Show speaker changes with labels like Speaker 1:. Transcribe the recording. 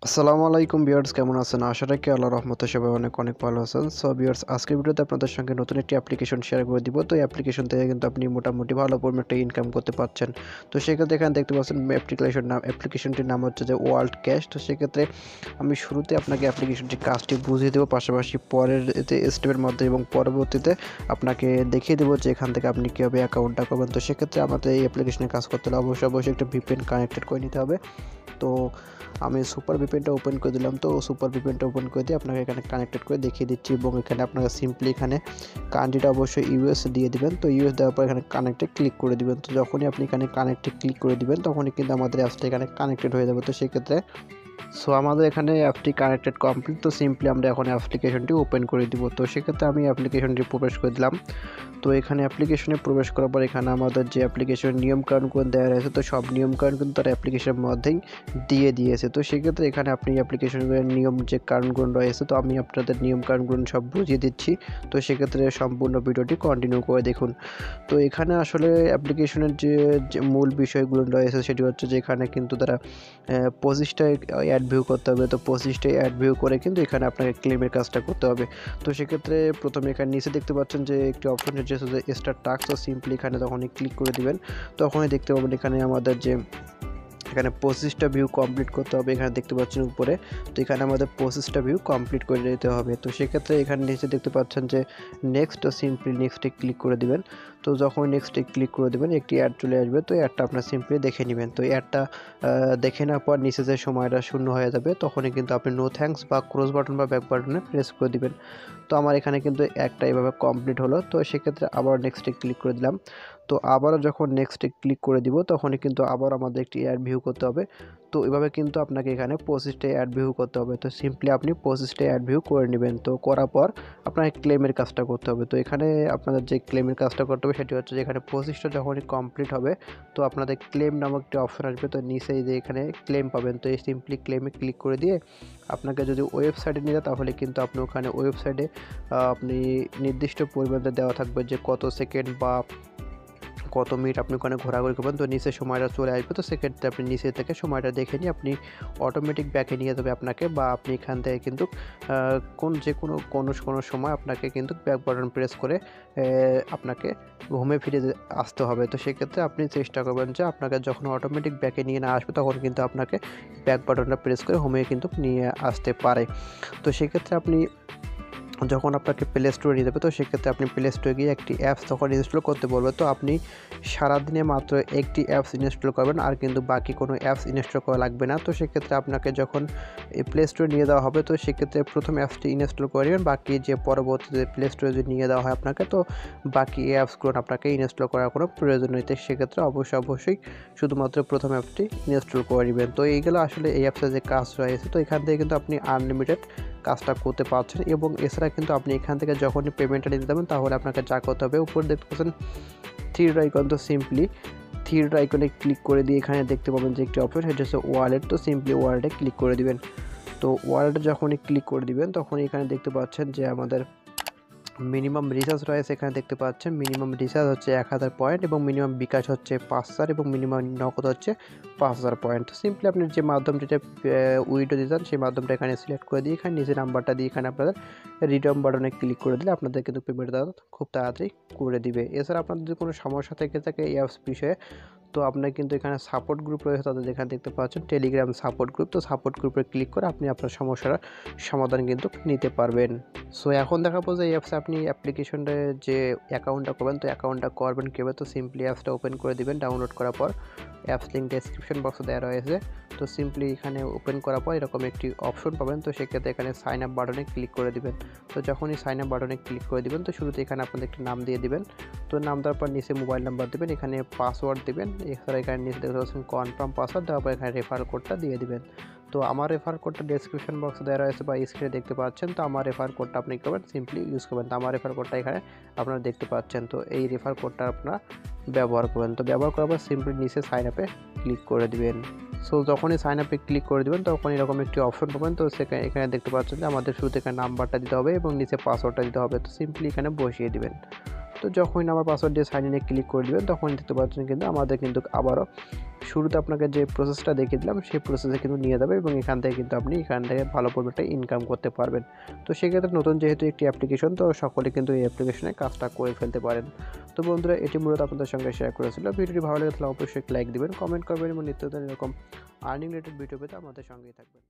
Speaker 1: আসসালামু আলাইকুম ভিউয়ার্স, কেমন আছেন? আশা রাখি আল্লাহর রহমতে সবাই অনেক অনেক ভালো আছেন। সো ভিউয়ার্স, আজকের ভিডিওতে আপনাদের সঙ্গে নতুন একটি অ্যাপ্লিকেশন শেয়ার করে দিব। তো এই অ্যাপ্লিকেশন থেকে কিন্তু আপনি মোটামুটি ভালো পরিমাণে একটা ইনকাম করতে পারছেন। তো সেক্ষেত্রে এখানে দেখতে পাচ্ছেন অ্যাপ্লিকেশনটির নাম হচ্ছে যে ওয়ার্ল্ড ক্যাশ। তো সেক্ষেত্রে আমি শুরুতে আপনাকে অ্যাপ্লিকেশনটির কাজটি বুঝিয়ে দেবো, পাশাপাশি পরের স্টেপের মধ্যে এবং পরবর্তীতে আপনাকে দেখিয়ে দেবো যে এখান থেকে আপনি কীভাবে অ্যাকাউন্টটা করবেন। তো সেক্ষেত্রে আমাদের এই অ্যাপ্লিকেশনে কাজ করতে হলে অবশ্যই একটা ভিপিএন কানেক্টেড করে নিতে হবে। তো আমি সুপার ভিপিএনটা ওপেন করে দিলাম। তো সুপার ভিপিএনটা ওপেন করে দিয়ে আপনাকে এখানে কানেক্টেড করে দেখিয়ে দিচ্ছি, এবং এখানে আপনাকে সিম্পলি এখানে কান্ট্রিটা অবশ্যই ইউএস দিয়ে দিবেন। তো ইউএস দেওয়ার পর এখানে কানেক্টে ক্লিক করে দিবেন। তো যখনই আপনি এখানে কানেক্টে ক্লিক করে দিবেন তখনই কিন্তু আমাদের অ্যাপসটা এখানে কানেক্টেড হয়ে যাবে। তো সেক্ষেত্রে আমাদের এখানে অ্যাপটি কানেক্টেড কমপ্লিট। তো সিম্পলি আমরা এখন অ্যাপ্লিকেশনটি ওপেন করে দিব। তো সেক্ষেত্রে আমি অ্যাপ্লিকেশনটি প্রবেশ করে দিলাম। তো এখানে অ্যাপ্লিকেশনে প্রবেশ করার পর এখানে আমাদের যে অ্যাপ্লিকেশনের নিয়মকানুনগুলো দেওয়া রয়েছে, তো সব নিয়মকানুন কিন্তু তার অ্যাপ্লিকেশনের মধ্যেই দিয়ে দিয়েছে। তো সেক্ষেত্রে এখানে আপনি অ্যাপ্লিকেশনের নিয়ম যে কানুনগুলো রয়েছে, তো আমি আপনাদের নিয়ম কানুনগুলো সব বুঝিয়ে দিচ্ছি। তো সেক্ষেত্রে সম্পূর্ণ ভিডিওটি কন্টিনিউ করে দেখুন। তো এখানে আসলে অ্যাপ্লিকেশনের যে মূল বিষয়গুলো রয়েছে সেটি হচ্ছে যে এখানে কিন্তু তারা 25টায় অ্যাড ভিউ করতে হবে। তো 25টায় অ্যাড ভিউ করে কিন্তু এখানে আপনাকে ক্লেমের কাজটা করতে হবে। তো সেক্ষেত্রে প্রথমে এখানে নিচে দেখতে পাচ্ছেন যে একটি অপশন হচ্ছে যে স্টার্ট টাস্ক। তো সিম্পলি এখানে যখনই ক্লিক করে দিবেন তখনই দেখতে পাবেন এখানে আমাদের যে এখানে 25টা ভিউ কমপ্লিট করতে হবে। এখানে দেখতে পাচ্ছেন উপরে, তো এখানে আমাদের 25টা ভিউ কমপ্লিট করে দিতে হবে। তো সেক্ষেত্রে এখানে নিচে দেখতে পাচ্ছেন যে নেক্সট, সিম্পলি নেক্সটে ক্লিক করে দিবেন। তো যখন নেক্সটে ক্লিক করে দেবেন একটি অ্যাড চলে আসবে। তো অ্যাডটা আপনার সিম্পলি দেখে নেবেন। তো অ্যাডটা দেখে নেওয়ার পর নিচে যে সময়টা শূন্য হয়ে যাবে তখনই কিন্তু আপনি নো থ্যাঙ্কস বা ক্রস বাটন বা ব্যাক বাটনে প্রেস করে দিবেন। তো আমার এখানে কিন্তু একটা এভাবে কমপ্লিট হলো। তো সেক্ষেত্রে আবার নেক্সটে ক্লিক করে দিলাম। তো আবারও যখন নেক্সটে ক্লিক করে দিব তখনই কিন্তু আবার আমাদের একটি অ্যাড ভিউ করতে হবে। তো এভাবে কিন্তু আপনাকে এখানে 25টায় অ্যাড ভিউ করতে হবে। তো সিম্পলি আপনি 25টায় অ্যাড ভিউ করে নেবেন। তো করার পর আপনাকে ক্লেমের কাজটা করতে হবে। তো এখানে আপনাদের যে ক্লেমের কাজটা করতে হবে সেটি হচ্ছে যে এখানে 25টা যখনই কমপ্লিট হবে তো আপনাদের ক্লেম নামক একটি অপশন আসবে। তো নিচেই যে এখানে ক্লেম পাবেন, তো এই সিম্পলি ক্লেমে ক্লিক করে দিয়ে আপনাকে যদি ওয়েবসাইটে নিয়ে যায় তাহলে কিন্তু আপনি ওখানে ওয়েবসাইটে আপনি নির্দিষ্ট পরিমাণে দেওয়া থাকবে যে কত সেকেন্ড বা কত মিনিট আপনি ওখানে ঘোরাঘুরি করবেন। তো নিচে সময়টা চলে আসবে। তো সেক্ষেত্রে আপনি নিচে থেকে সময়টা দেখে নিয়ে আপনি অটোমেটিক ব্যাকে নিয়ে যাবে আপনাকে, বা আপনি এখান থেকে কিন্তু যে কোনো সময় আপনাকে কিন্তু ব্যাক বাটন প্রেস করে আপনাকে হোমে ফিরে আসতে হবে। তো সেক্ষেত্রে আপনি চেষ্টা করবেন যে আপনাকে যখন অটোমেটিক ব্যাকে নিয়ে না আসবে তখন কিন্তু আপনাকে ব্যাক বাটনটা প্রেস করে হোমে কিন্তু নিয়ে আসতে পারে। তো সেক্ষেত্রে আপনি যখন আপনাকে প্লে স্টোরে নিয়ে যাবে তো সেক্ষেত্রে আপনি প্লে স্টোরে গিয়ে একটি অ্যাপস তখন ইনস্টল করতে বলবে। তো আপনি সারাদিনে মাত্র একটি অ্যাপস ইনস্টল করবেন, আর কিন্তু বাকি কোনো অ্যাপস ইনস্টল করা লাগবে না। তো সেক্ষেত্রে আপনাকে যখন এই প্লে স্টোরে নিয়ে দেওয়া হবে তো সেক্ষেত্রে প্রথম অ্যাপসটি ইনস্টল করে নেবেন। বাকি যে পরবর্তীতে প্লে স্টোরে যদি নিয়ে দেওয়া হয় আপনাকে, তো বাকি অ্যাপসগুলো আপনাকে ইনস্টল করার কোনো প্রয়োজন নেই। তো সেক্ষেত্রে অবশ্যই শুধুমাত্র প্রথম অ্যাপটি ইনস্টল করে নেবেন। তো এইগুলো আসলে এই অ্যাপসের যে কাজ রয়েছে, তো এখান থেকে কিন্তু আপনি আনলিমিটেড কাজটা করতে পারছেন। এবং এছাড়া কিন্তু আপনি এখান থেকে যখনই পেমেন্টটা নিতে যাবেন তাহলে আপনাকে যা করতে হবে, উপরে দেখতে পাচ্ছেন থ্রির আইকন। তো সিম্পলি থ্রির আইকনে ক্লিক করে দিয়ে এখানে দেখতে পাবেন যে একটি অপশন সেটা হচ্ছে ওয়ালেট। তো সিম্পলি ওয়ালেটে ক্লিক করে দিবেন। তো ওয়ালেটে যখনই ক্লিক করে দিবেন তখনই এখানে দেখতে পাচ্ছেন যে আমাদের মিনিমাম রিচার্জ রয়েছে। এখানে দেখতে পাচ্ছেন মিনিমাম রিচার্জ হচ্ছে 1000 পয়েন্ট, এবং মিনিমাম বিকাশ হচ্ছে 5000, এবং মিনিমাম নগদ হচ্ছে 5000 পয়েন্ট। তো সিম্পলি আপনি যে মাধ্যমটিতে উইথড্র দিতে চান সেই মাধ্যমটা এখানে সিলেক্ট করে দিয়ে এখানে নিজের নাম্বারটা দিয়ে এখানে আপনাদের রিডিম বাটনে ক্লিক করে দিলে আপনাদের কিন্তু পেমেন্টটা খুব তাড়াতাড়ি করে দিবে। এছাড়া আপনাদের যদি কোনো সমস্যা থেকে থাকে এই অ্যাপস বিষয়ে, তো আপনার কিন্তু এখানে সাপোর্ট গ্রুপ রয়েছে, তাদের এখানে দেখতে পাচ্ছেন টেলিগ্রাম সাপোর্ট গ্রুপ। তো সাপোর্ট গ্রুপে ক্লিক করে আপনি আপনার সমস্যার সমাধান কিন্তু নিতে পারবেন। সো এখন দেখাবো যে এই অ্যাপসে আপনি অ্যাপ্লিকেশনটা যে অ্যাকাউন্টটা করবেন, তো অ্যাকাউন্টটা করবেন কীভাবে। তো সিম্পলি অ্যাপসটা ওপেন করে দিবেন। ডাউনলোড করার পর অ্যাপস লিঙ্ক ডেসক্রিপশন বক্সে দেওয়া রয়েছে। তো সিম্পলি এখানে ওপেন করার পর এরকম একটি অপশন পাবেন। তো সেক্ষেত্রে এখানে সাইন আপ বাটনে ক্লিক করে দিবেন। তো যখনই সাইন আপ বাটনে ক্লিক করে দিবেন তো শুরুতে এখানে আপনাদের একটি নাম দিয়ে দিবেন। তো নাম দেওয়ার পর নিচে মোবাইল নাম্বার দেবেন, এখানে পাসওয়ার্ড দেবেন। এছাড়া এখানে নিচে দেখতে পাচ্ছেন কনফার্ম পাসওয়ার্ড, দেওয়ার পর এখানে রেফারেল কোডটা দিয়ে দিবেন। তো আমার রেফার কোডটা ডেসক্রিপশন বক্সে দেওয়া রয়েছে বা স্ক্রিনে দেখতে পাচ্ছেন। তো আমার রেফার কোডটা আপনি কী করবেন, সিম্পলি ইউজ করবেন। তো আমার রেফার কোডটা এখানে আপনারা দেখতে পাচ্ছেন। তো এই রেফার কোডটা আপনারা ব্যবহার করবেন। তো ব্যবহার করার পর সিম্পলি নিচে সাইন আপে ক্লিক করে দিবেন। সো যখনই সাইন আপে ক্লিক করে দেবেন তখন এরকম একটি অপশন পাবেন। তো এখানে দেখতে পাচ্ছেন যে আমাদের শুরুতে এখানে নাম্বারটা দিতে হবে এবং নিচে পাসওয়ার্ডটা দিতে হবে। তো সিম্পলি এখানে বসিয়ে দিবেন। তো তো যখনই আমার পাসওয়ার্ড দিয়ে সাইন ইনে ক্লিক করে দেবেন তখন দেখতে পাচ্ছেন কিন্তু আমাদের কিন্তু আবারও শুরুতে আপনাকে যে প্রসেসটা দেখিয়ে দিলাম সেই প্রসেসে কিন্তু নিয়ে যাবে এবং এখান থেকে কিন্তু আপনি এখান থেকে ভালো পরিমাণে ইনকাম করতে পারবেন। তো সেক্ষেত্রে নতুন যেহেতু একটি অ্যাপ্লিকেশন, তো সকলে কিন্তু এই অ্যাপ্লিকেশনে কাজটা করে ফেলতে পারেন। তো বন্ধুরা, এটি মূলত আপনাদের সঙ্গে শেয়ার করেছিল। ভিডিওটি ভালো লেগে থাকলে অবশ্যই লাইক দিবেন, কমেন্ট করবেন এবং নিত্য নতুন এরকম আর্নিং রিলেটেড ভিডিও পেতে আমাদের সঙ্গেই থাকবেন।